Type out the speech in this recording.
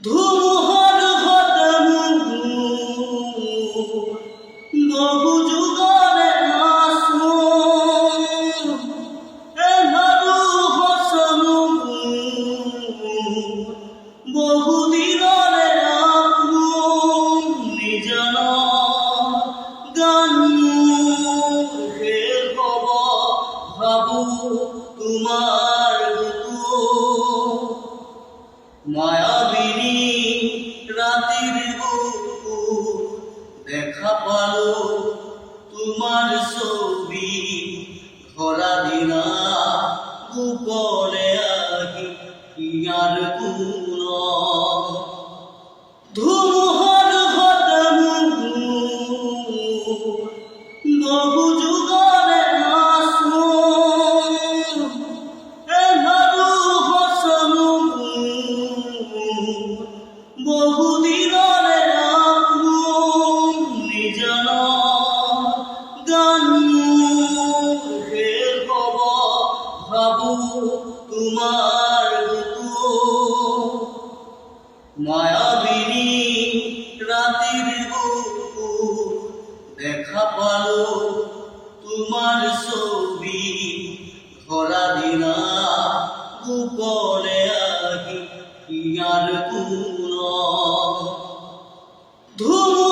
ধুমুহার ঘটামু বহু যুগরে আসু এহারু হসনু বহু দিনরে আপু নিজন গান হে হব ভাবু তোমার মায়াবিনী রাতের বুকুর দেখা পালো তোমার ছবি ধরা দিনা গোপনে আহি ইয়ার কোন ধুমুহার ঘটামু বহু যুগরে আসু এহারু হসনু বহু দিনরে আপু নিজন গান হে হব ভাবু তোমার মায়াবিনী রাতের বুকুর দেখা পালো তোমার ছবি ধরা দিনা গোপনে আহি ইয়ার কোন ধুমু